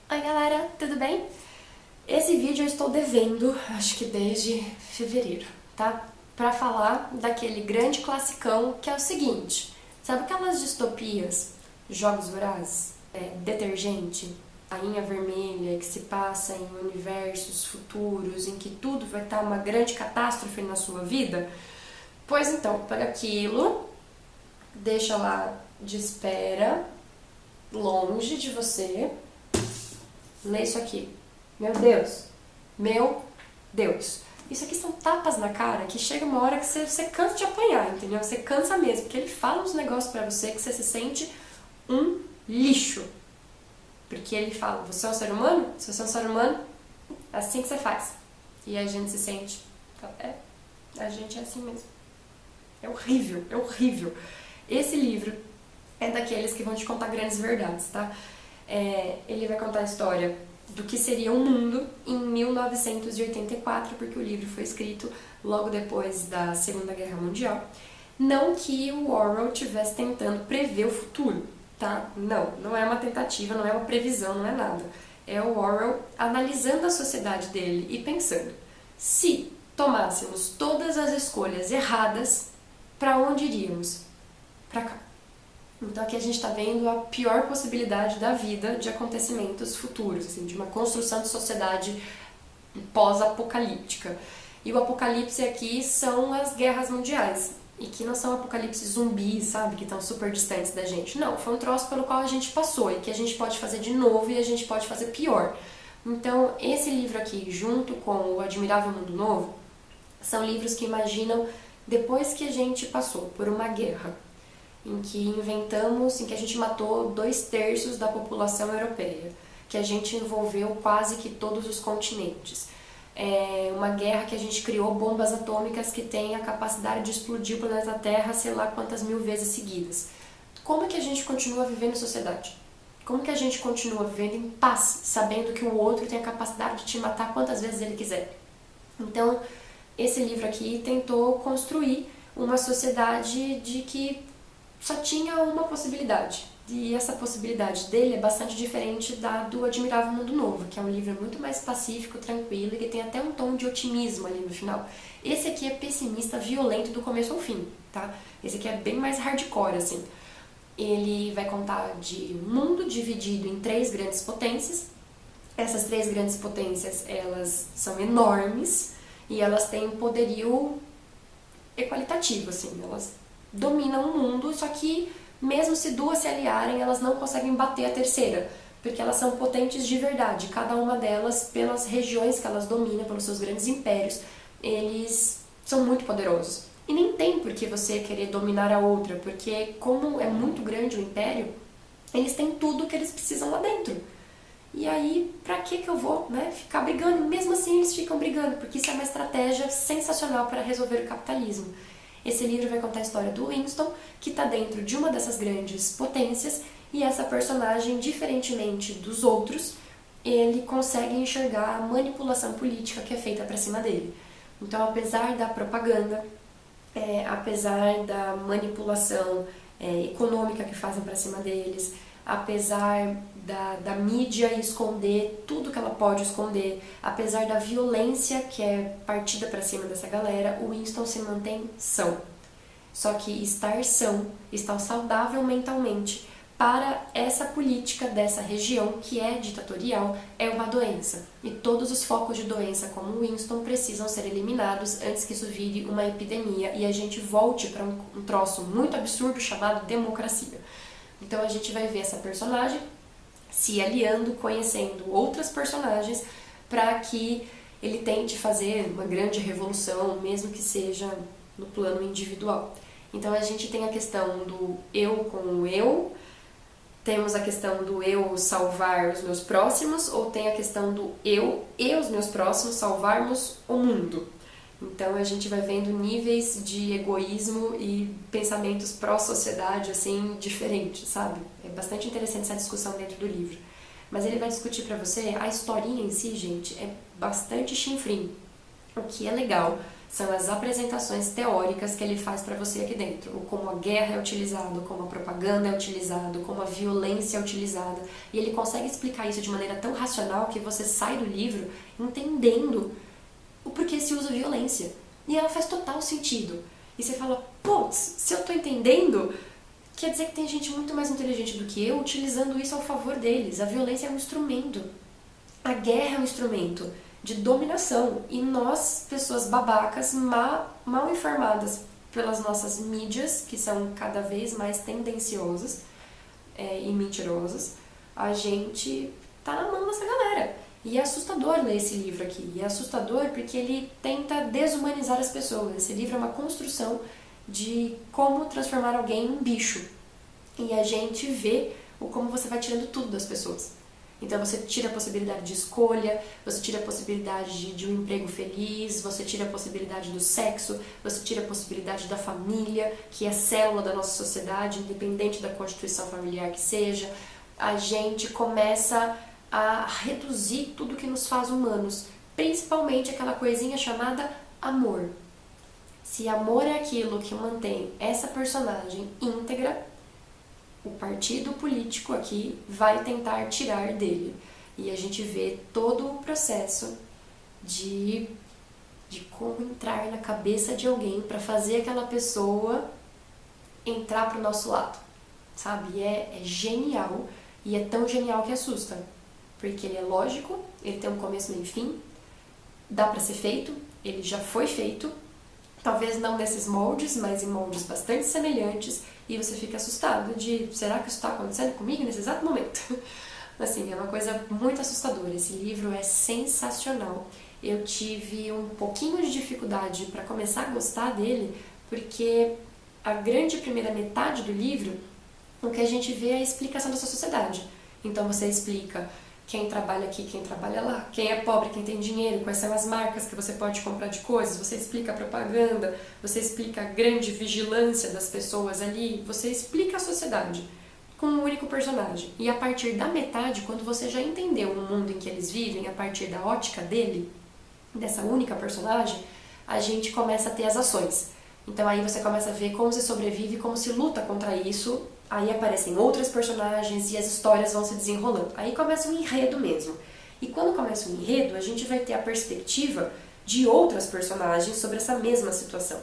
Oi galera, tudo bem? Esse vídeo eu estou devendo, acho que desde fevereiro, tá? Pra falar daquele grande classicão que é o seguinte: sabe aquelas distopias, Jogos Vorazes, Detergente, Rainha Vermelha, que se passa em universos futuros em que tudo vai estar uma grande catástrofe na sua vida? Pois então, para aquilo, deixa lá de espera, longe de você. Lê isso aqui. Meu Deus. Meu Deus. Isso aqui são tapas na cara que chega uma hora que você cansa de apanhar, entendeu? Você cansa mesmo, porque ele fala uns negócios pra você que você se sente um lixo. Porque ele fala, você é um ser humano? Se você é um ser humano, é assim que você faz. E a gente se sente... a gente é assim mesmo. É horrível, é horrível. Esse livro é daqueles que vão te contar grandes verdades, tá? Ele vai contar a história do que seria o mundo em 1984, porque o livro foi escrito logo depois da Segunda Guerra Mundial. Não que o Orwell estivesse tentando prever o futuro, tá? Não é uma tentativa, não é uma previsão, não é nada. É o Orwell analisando a sociedade dele e pensando: se tomássemos todas as escolhas erradas, para onde iríamos? Para cá. Então aqui a gente está vendo a pior possibilidade da vida de acontecimentos futuros, assim, de uma construção de sociedade pós-apocalíptica. E o apocalipse aqui são as guerras mundiais, e que não são apocalipse zumbis, sabe, que estão super distantes da gente. Não, foi um troço pelo qual a gente passou e que a gente pode fazer de novo e a gente pode fazer pior. Então esse livro aqui, junto com o Admirável Mundo Novo, são livros que imaginam depois que a gente passou por uma guerra, em que a gente matou 2/3 da população europeia, que a gente envolveu quase que todos os continentes. Uma guerra que a gente criou bombas atômicas que têm a capacidade de explodir o planeta Terra sei lá quantas mil vezes seguidas. Como é que a gente continua vivendo em sociedade? Como que a gente continua vivendo em paz, sabendo que o outro tem a capacidade de te matar quantas vezes ele quiser? Então, esse livro aqui tentou construir uma sociedade de que só tinha uma possibilidade. E essa possibilidade dele é bastante diferente da do Admirável Mundo Novo, que é um livro muito mais pacífico, tranquilo e que tem até um tom de otimismo ali no final. Esse aqui é pessimista, violento do começo ao fim, tá? Esse aqui é bem mais hardcore, assim. Ele vai contar de um mundo dividido em 3 grandes potências. Essas 3 grandes potências, elas são enormes e elas têm um poderio equalitativo, assim, elas dominam o mundo, só que mesmo se 2 se aliarem, elas não conseguem bater a terceira, porque elas são potentes de verdade, cada uma delas, pelas regiões que elas dominam, pelos seus grandes impérios, eles são muito poderosos. E nem tem por que você querer dominar a outra, porque como é muito grande o império, eles têm tudo que eles precisam lá dentro. E aí, pra que eu vou, né, ficar brigando? Mesmo assim eles ficam brigando, porque isso é uma estratégia sensacional para resolver o capitalismo. Esse livro vai contar a história do Winston, que está dentro de uma dessas grandes potências, e essa personagem, diferentemente dos outros, ele consegue enxergar a manipulação política que é feita para cima dele. Então, apesar da propaganda, apesar da manipulação econômica que fazem para cima deles, apesar da mídia esconder tudo que ela pode esconder, apesar da violência que é partida para cima dessa galera, o Winston se mantém são. Só que estar são, estar saudável mentalmente, para essa política dessa região que é ditatorial, é uma doença. E todos os focos de doença como o Winston precisam ser eliminados antes que isso vire uma epidemia e a gente volte para um troço muito absurdo chamado democracia. Então a gente vai ver essa personagem se aliando, conhecendo outras personagens para que ele tente fazer uma grande revolução, mesmo que seja no plano individual. Então a gente tem a questão do eu com o eu, temos a questão do eu salvar os meus próximos, ou tem a questão do eu e os meus próximos salvarmos o mundo. Então a gente vai vendo níveis de egoísmo e pensamentos pró-sociedade, assim, diferentes, sabe? É bastante interessante essa discussão dentro do livro. Mas ele vai discutir pra você, a historinha em si, gente, é bastante chinfrim. O que é legal, são as apresentações teóricas que ele faz para você aqui dentro, o como a guerra é utilizada, como a propaganda é utilizada, como a violência é utilizada, e ele consegue explicar isso de maneira tão racional que você sai do livro entendendo o porquê se usa violência, e ela faz total sentido, e você fala, putz, se eu tô entendendo, quer dizer que tem gente muito mais inteligente do que eu utilizando isso ao favor deles. A violência é um instrumento, a guerra é um instrumento de dominação, e nós, pessoas babacas, mal informadas pelas nossas mídias, que são cada vez mais tendenciosas e mentirosas, a gente tá na mão dessa galera. E é assustador ler esse livro aqui, e é assustador porque ele tenta desumanizar as pessoas. Esse livro é uma construção de como transformar alguém em um bicho, e a gente vê o como você vai tirando tudo das pessoas. Então você tira a possibilidade de escolha, você tira a possibilidade de um emprego feliz, você tira a possibilidade do sexo, você tira a possibilidade da família, que é a célula da nossa sociedade, independente da constituição familiar que seja. A gente começa a reduzir tudo que nos faz humanos, principalmente aquela coisinha chamada amor. Se amor é aquilo que mantém essa personagem íntegra, o partido político aqui vai tentar tirar dele. E a gente vê todo o processo de como entrar na cabeça de alguém para fazer aquela pessoa entrar pro nosso lado, sabe? É genial, e é tão genial que assusta, porque ele é lógico, ele tem um começo, meio e fim, dá para ser feito, ele já foi feito, talvez não nesses moldes, mas em moldes bastante semelhantes, e você fica assustado de, será que isso está acontecendo comigo nesse exato momento? Assim, é uma coisa muito assustadora. Esse livro é sensacional. Eu tive um pouquinho de dificuldade para começar a gostar dele, porque a grande primeira metade do livro, o que a gente vê é a explicação dessa sociedade. Então você explica quem trabalha aqui, quem trabalha lá, quem é pobre, quem tem dinheiro, quais são as marcas que você pode comprar de coisas, você explica a propaganda, você explica a grande vigilância das pessoas ali, você explica a sociedade com um único personagem. E a partir da metade, quando você já entendeu o mundo em que eles vivem, a partir da ótica dele, dessa única personagem, a gente começa a ter as ações. Então aí você começa a ver como se sobrevive, como se luta contra isso. Aí aparecem outras personagens e as histórias vão se desenrolando. Aí começa um enredo mesmo. E quando começa um enredo, a gente vai ter a perspectiva de outras personagens sobre essa mesma situação.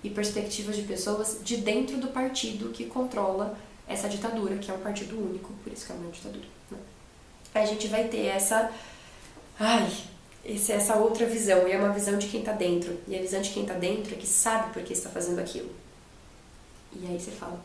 E perspectivas de pessoas de dentro do partido que controla essa ditadura, que é um partido único, por isso que é uma ditadura, né? Aí a gente vai ter essa outra visão, e é uma visão de quem tá dentro. E a visão de quem tá dentro é que sabe por que está fazendo aquilo. E aí você fala,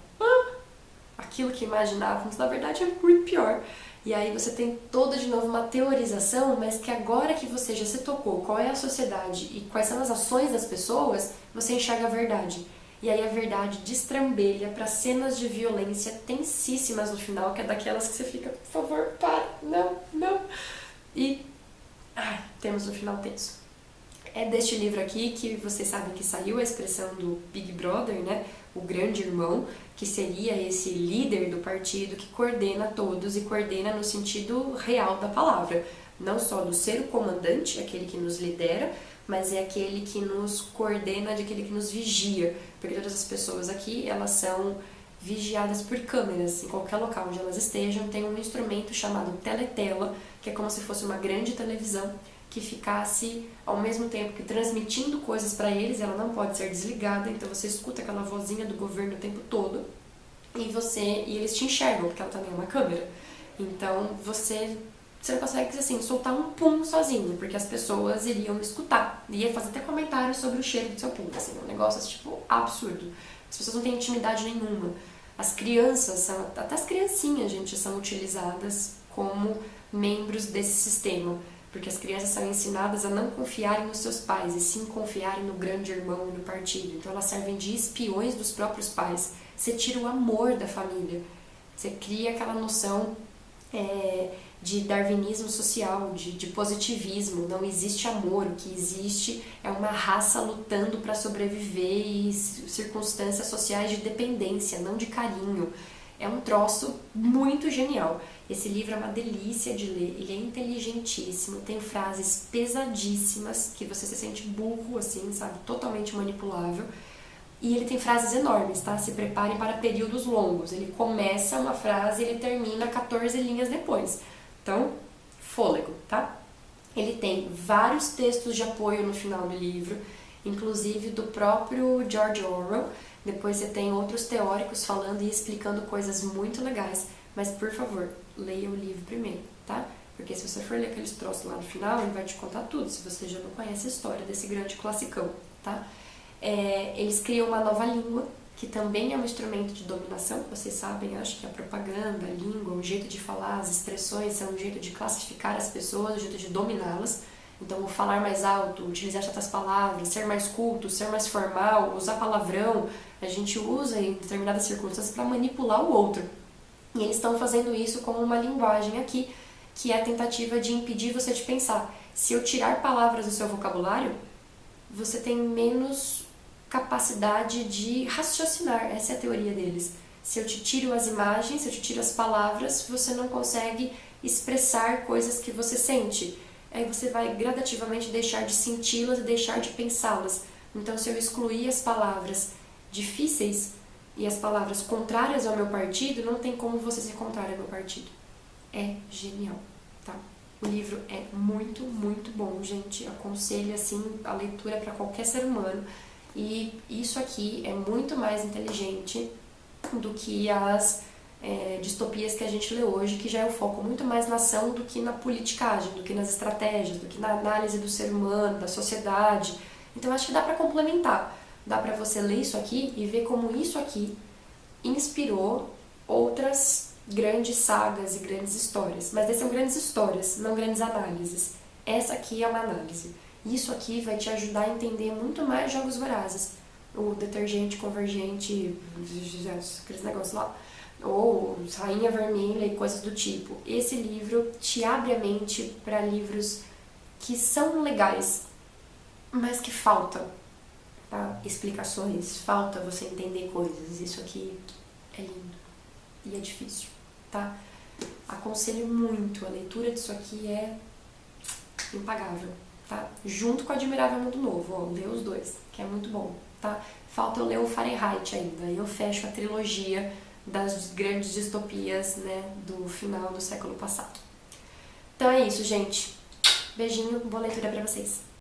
aquilo que imaginávamos, na verdade, é muito pior. E aí você tem toda de novo uma teorização, mas que agora que você já se tocou qual é a sociedade e quais são as ações das pessoas, você enxerga a verdade. E aí a verdade destrambelha para cenas de violência tensíssimas no final, que é daquelas que você fica, por favor, para, não. E temos um final tenso. É deste livro aqui que vocês sabem que saiu a expressão do Big Brother, né? O grande irmão, que seria esse líder do partido que coordena todos, e coordena no sentido real da palavra. Não só do ser o comandante, aquele que nos lidera, mas é aquele que nos coordena, aquele que nos vigia. Porque todas as pessoas aqui, elas são vigiadas por câmeras. Em qualquer local onde elas estejam, tem um instrumento chamado teletela, que é como se fosse uma grande televisão, que ficasse ao mesmo tempo que transmitindo coisas para eles, ela não pode ser desligada, então você escuta aquela vozinha do governo o tempo todo, e eles te enxergam, porque ela também é uma câmera. Então você não consegue, assim, soltar um pum sozinho, porque as pessoas iriam escutar, ia fazer até comentários sobre o cheiro do seu pum, assim, um negócio tipo absurdo. As pessoas não têm intimidade nenhuma. As crianças, até as criancinhas, gente, são utilizadas como membros desse sistema, porque as crianças são ensinadas a não confiarem nos seus pais, e sim confiarem no grande irmão e no partido. Então elas servem de espiões dos próprios pais. Você tira o amor da família. Você cria aquela noção de darwinismo social, de positivismo. Não existe amor, o que existe é uma raça lutando para sobreviver e circunstâncias sociais de dependência, não de carinho. É um troço muito genial. Esse livro é uma delícia de ler, ele é inteligentíssimo, tem frases pesadíssimas que você se sente burro, assim, sabe? Totalmente manipulável. E ele tem frases enormes, tá? Se preparem para períodos longos. Ele começa uma frase e ele termina 14 linhas depois. Então, fôlego, tá? Ele tem vários textos de apoio no final do livro, inclusive do próprio George Orwell. Depois você tem outros teóricos falando e explicando coisas muito legais. Mas, por favor, leia o livro primeiro, tá? Porque se você for ler aqueles troços lá no final, ele vai te contar tudo, se você já não conhece a história desse grande classicão, tá? Eles criam uma nova língua, que também é um instrumento de dominação. Vocês sabem, acho que a propaganda, a língua, o jeito de falar, as expressões são um jeito de classificar as pessoas, um jeito de dominá-las. Então, o falar mais alto, utilizar certas palavras, ser mais culto, ser mais formal, usar palavrão, a gente usa em determinadas circunstâncias para manipular o outro. E eles estão fazendo isso como uma linguagem aqui, que é a tentativa de impedir você de pensar. Se eu tirar palavras do seu vocabulário, você tem menos capacidade de raciocinar. Essa é a teoria deles. Se eu te tiro as imagens, se eu te tiro as palavras, você não consegue expressar coisas que você sente. Aí você vai gradativamente deixar de senti-las e deixar de pensá-las. Então, se eu excluir as palavras difíceis e as palavras contrárias ao meu partido, não tem como você ser contrário ao meu partido. É genial, tá? O livro é muito, muito bom, gente. Aconselho, assim, a leitura para qualquer ser humano. E isso aqui é muito mais inteligente do que as distopias que a gente lê hoje, que já é o foco muito mais na ação do que na politicagem, do que nas estratégias, do que na análise do ser humano, da sociedade. Então, acho que dá para complementar. Dá para você ler isso aqui e ver como isso aqui inspirou outras grandes sagas e grandes histórias. Mas essas são grandes histórias, não grandes análises. Essa aqui é uma análise. Isso aqui vai te ajudar a entender muito mais Jogos Vorazes. O Detergente, Convergente, aqueles negócios lá. Ou Rainha Vermelha e coisas do tipo. Esse livro te abre a mente para livros que são legais, mas que faltam, tá? Explicações, falta você entender coisas. Isso aqui é lindo e é difícil, tá? Aconselho muito, a leitura disso aqui é impagável, tá? Junto com Admirável Mundo Novo, ó, lê os dois, que é muito bom, tá? Falta eu ler o Fahrenheit ainda, aí eu fecho a trilogia das grandes distopias, né, do final do século passado. Então é isso, gente. Beijinho, boa leitura pra vocês.